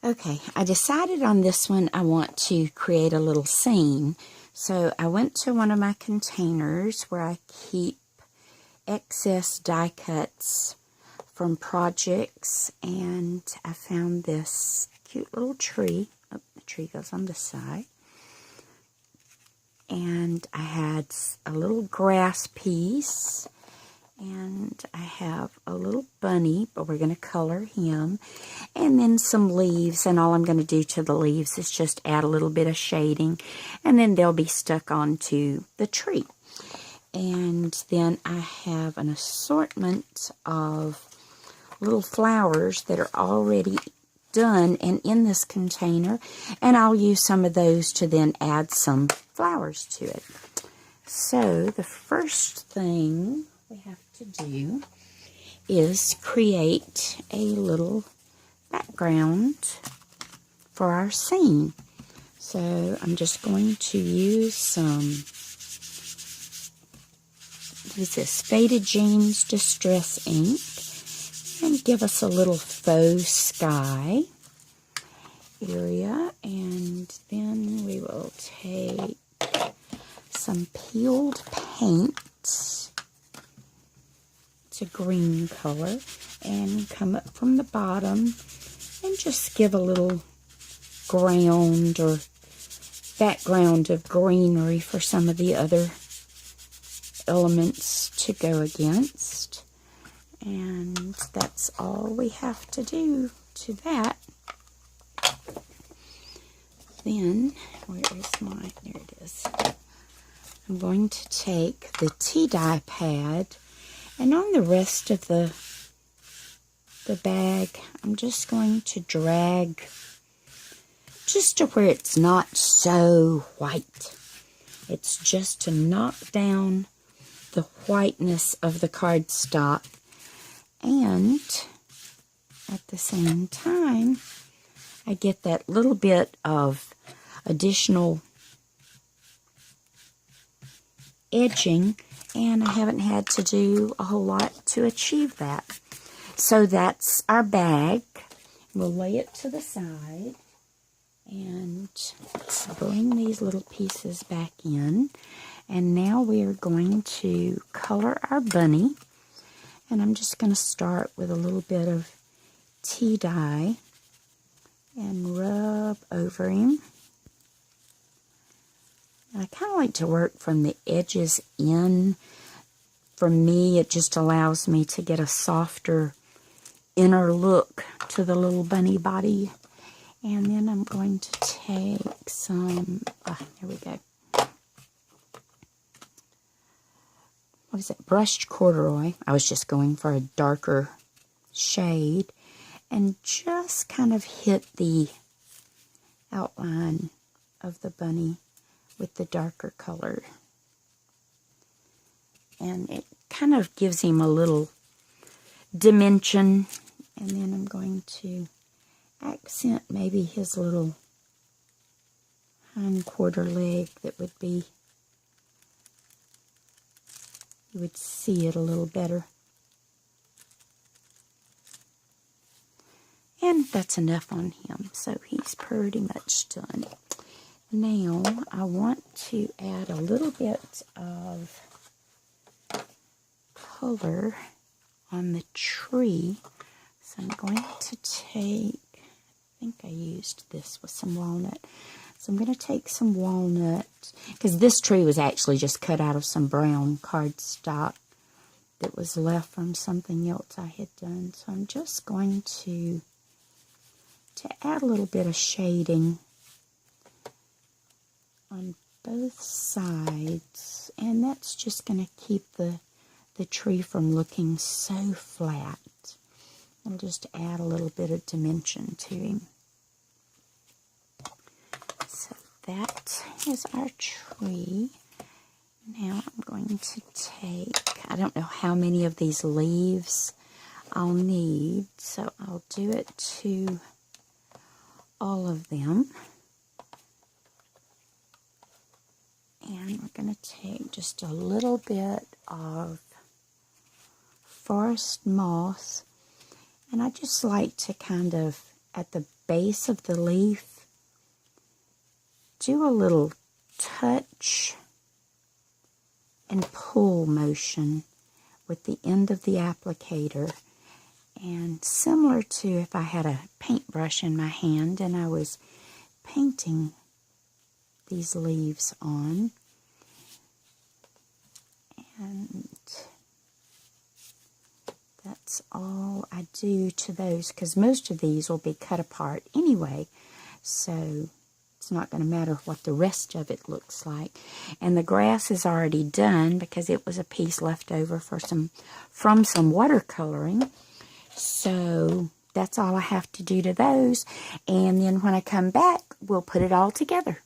Okay, I decided on this one I want to create a little scene. So I went to one of my containers where I keep excess die cuts from projects, and I found this cute little tree. Oh, the tree goes on this side. And I had a little grass piece, and I have a little bunny, but we're going to color him, and then some leaves, and all I'm going to do to the leaves is just add a little bit of shading, and then they'll be stuck onto the tree. And then I have an assortment of little flowers that are already done and in this container, and I'll use some of those to then add some flowers to it. So the first thing we have to do is create a little background for our scene. So I'm just going to use some, what is this, Faded Jeans Distress ink, and give us a little faux sky area. And then we will take some peeled paint, it's a green color, and come up from the bottom and just give a little ground or background of greenery for some of the other elements to go against. And that's all we have to do to that. Then, where is my, there it is. I'm going to take the tea dye pad, and on the rest of the bag, I'm just going to drag just to where it's not so white. It's just to knock down the whiteness of the cardstock, and at the same time, I get that little bit of additional edging, and I haven't had to do a whole lot to achieve that. So that's our bag. We'll lay it to the side and bring these little pieces back in. And now we are going to color our bunny. And I'm just going to start with a little bit of tea dye and rub over him. I kind of like to work from the edges in. For me, it just allows me to get a softer inner look to the little bunny body. And then I'm going to take some, there we go. What is it? Brushed corduroy. I was just going for a darker shade, and just kind of hit the outline of the bunny with the darker color. And it kind of gives him a little dimension. And then I'm going to accent maybe his little hind quarter leg that would be, you would see it a little better. And that's enough on him, so he's pretty much done. Now I want to add a little bit of color on the tree. So I'm going to take, I think I used this with some walnut. So I'm going to take some walnut, because this tree was actually just cut out of some brown cardstock that was left from something else I had done. So I'm just going to add a little bit of shading on both sides, and that's just going to keep the tree from looking so flat. I'll just add a little bit of dimension to him. So that is our tree. Now I'm going to take, I don't know how many of these leaves I'll need, so I'll do it to all of them. And we're going to take just a little bit of forest moss, and I just like to kind of at the base of the leaf, do a little touch and pull motion with the end of the applicator. And similar to if I had a paintbrush in my hand and I was painting these leaves on. And that's all I do to those, because most of these will be cut apart anyway, so it's not going to matter what the rest of it looks like. And the grass is already done because it was a piece left over from some watercoloring. So that's all I have to do to those. And then when I come back, we'll put it all together.